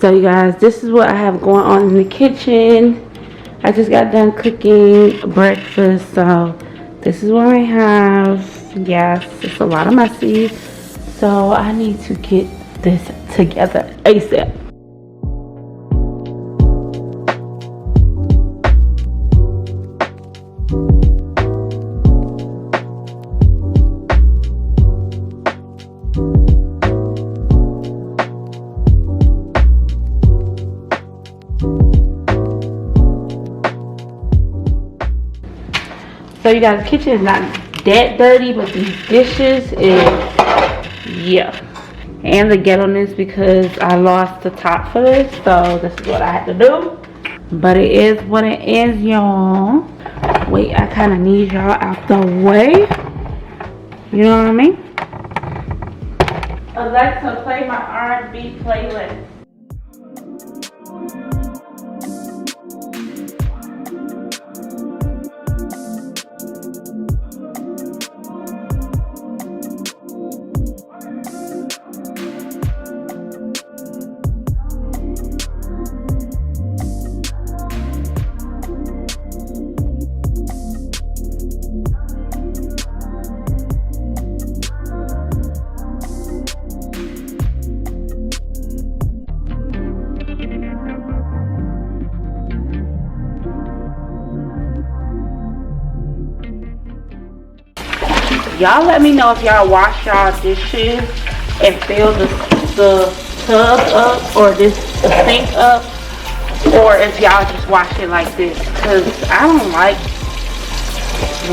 So you guys, this is what I have going on in the kitchen. I just got done cooking breakfast, so this is what I have. Yes, it's a lot of messy, so I need to get this together ASAP. So you guys, the kitchen is not that dirty, but these dishes is, yeah. And the ghetto-ness because I lost the top for this, so this is what I had to do. But it is what it is, y'all. Wait, I kind of need y'all out the way. You know what I mean? Alexa, play my R&B playlist. Y'all let me know if y'all wash y'all dishes and fill the tub up or the sink up, or if y'all just wash it like this, because I don't like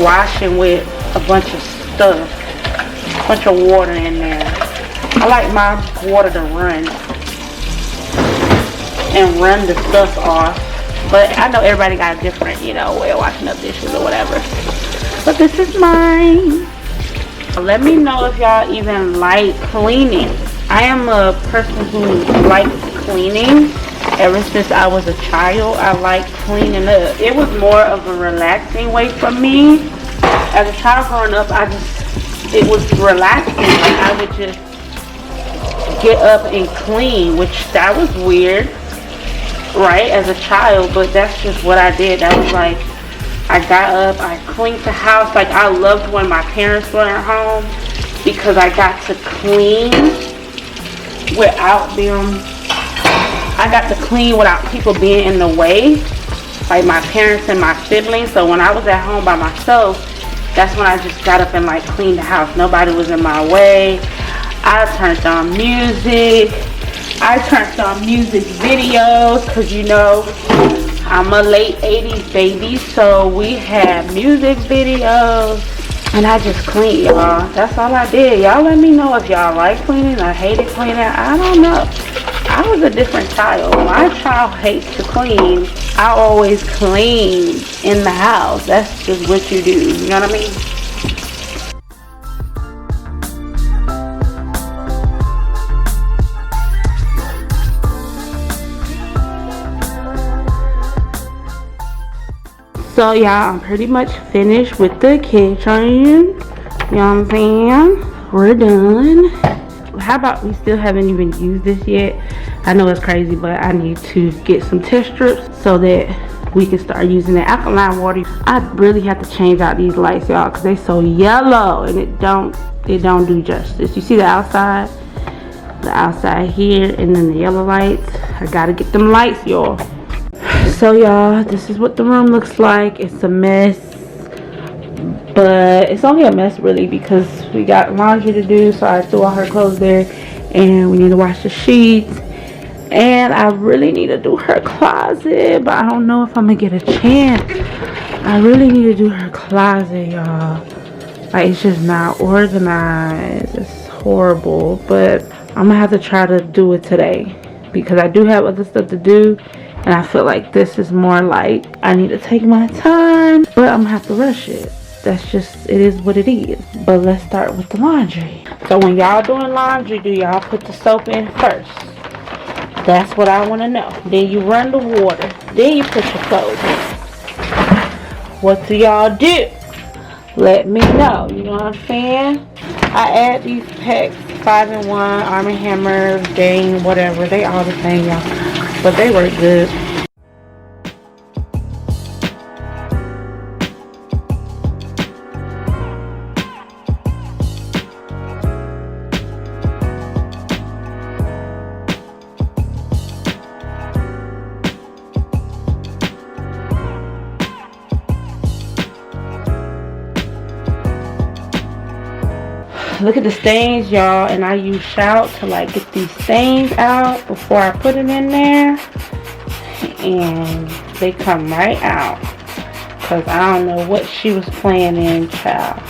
washing with a bunch of stuff, a bunch of water in there. I like my water to run and run the stuff off, but I know everybody got a different, you know, way of washing up dishes or whatever, but this is mine. Let me know if y'all even like cleaning. I am a person who likes cleaning. Ever since I was a child, I like cleaning up. It was more of a relaxing way for me. As a child growing up, it was relaxing. Like I would just get up and clean, which that was weird, right, as a child, but that's just what I did. That was like, I got up, I cleaned the house. Like I loved when my parents were at home because I got to clean without them. I got to clean without people being in the way, like my parents and my siblings. So when I was at home by myself, that's when I just got up and like cleaned the house. Nobody was in my way. I turned on music. I turned on music videos because, you know, I'm a late 80s baby, so we had music videos, and I just cleaned, y'all. That's all I did. Y'all let me know if y'all like cleaning or hated cleaning. I don't know. I was a different child. My child hates to clean. I always clean in the house. That's just what you do. You know what I mean? So y'all, I'm pretty much finished with the kitchen. You know what I'm saying? We're done. How about we still haven't even used this yet? I know it's crazy, but I need to get some test strips so that we can start using the alkaline water. I really have to change out these lights, y'all, because they so yellow and it don't do justice. You see the outside here, and then the yellow lights. I gotta get them lights, y'all. So y'all, this is what the room looks like. It's a mess, but it's only a mess really because we got laundry to do, so I threw all her clothes there, and we need to wash the sheets, and I really need to do her closet, but I don't know if I'm gonna get a chance. I really need to do her closet, y'all. Like, it's just not organized. It's horrible, but I'm gonna have to try to do it today because I do have other stuff to do. And I feel like this is more like I need to take my time, but I'm gonna have to rush it. That's just, it is what it is. But let's start with the laundry. So when y'all doing laundry, do y'all put the soap in first? That's what I want to know. Then you run the water. Then you put your clothes in. What do y'all do? Let me know. You know what I'm saying? I add these packs 5-in-1, Arm & Hammer, Gain, whatever. They all the same, y'all. But they work good. Look at the stains, y'all, and I use Shout to like get these stains out before I put it in there, and they come right out because I don't know what she was playing in, child.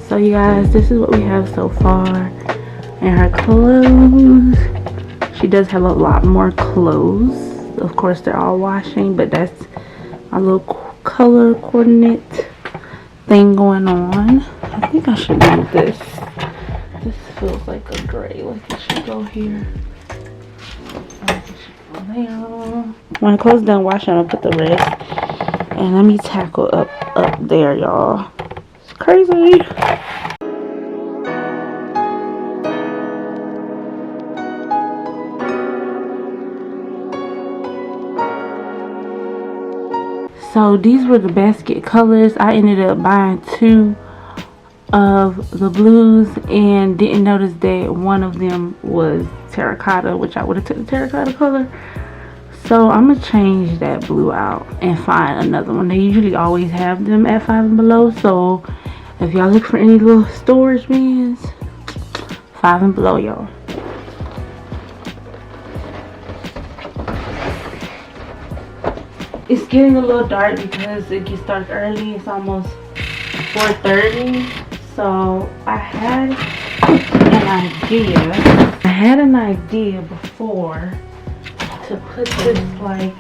So you guys, this is what we have so far. And her clothes, she does have a lot more clothes. Of course they're all washing, but that's a little color coordinate thing going on. I think I should move this. This feels like a gray, like it should go here. Like it should go there. When the clothes done washing, I'll put the rest. And let me tackle up there, y'all. It's crazy. So these were the basket colors. I ended up buying 2 of the blues and didn't notice that one of them was terracotta, which I would have took the terracotta color. So I'm gonna change that blue out and find another one. They usually always have them at 5 and Below. So if y'all look for any little storage bins, 5 and Below, y'all. It's getting a little dark because it gets dark early. It's almost 4:30. So I had an idea before to put this like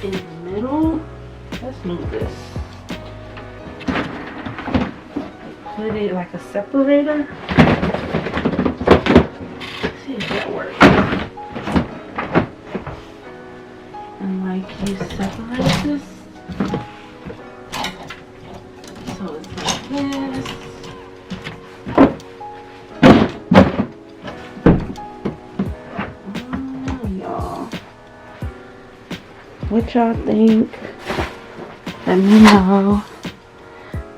in the middle. Let's move this. Put it like a separator. Let's see if that works. And like you separate this. So it's like this. What y'all think? Let me know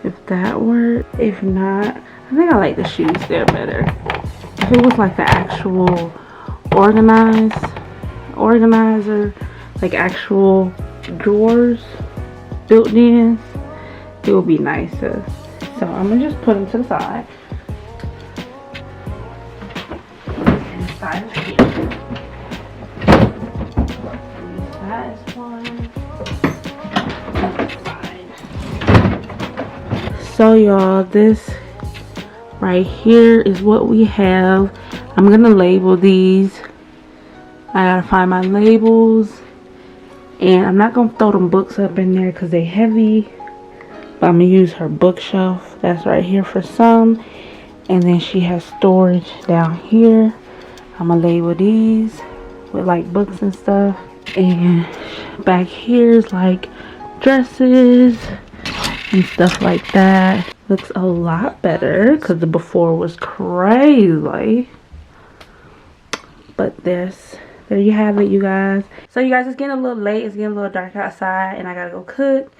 if that worked. If not, I think I like the shoes there better. If it was like the actual organizer, like actual drawers built in, it would be nicer. So I'm gonna just put them to the side. Inside of here. That is one. So y'all, this right here is what we have. I'm gonna label these. I gotta find my labels, and I'm not gonna throw them books up in there because they're heavy, but I'm gonna use her bookshelf that's right here for some, and then she has storage down here. I'm gonna label these with like books and stuff. And back here is like dresses and stuff like that. Looks a lot better because the before was crazy. But there you have it, you guys. So you guys, it's getting a little late. It's getting a little dark outside and I gotta go cook.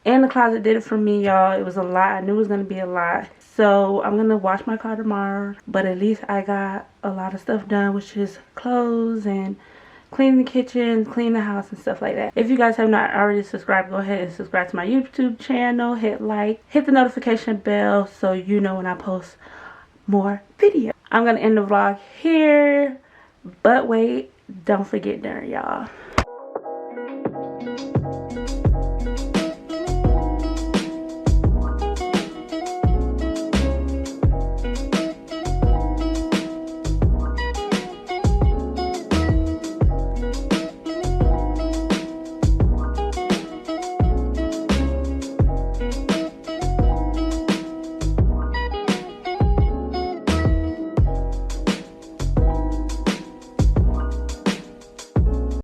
And the closet did it for me, y'all. It was a lot. I knew it was gonna be a lot. So I'm gonna wash my car tomorrow, but at least I got a lot of stuff done, which is clothes and clean the kitchen, clean the house and stuff like that. If you guys have not already subscribed, go ahead and subscribe to my YouTube channel. Hit like, hit the notification bell so you know when I post more videos. I'm gonna end the vlog here, but wait, don't forget dinner, y'all.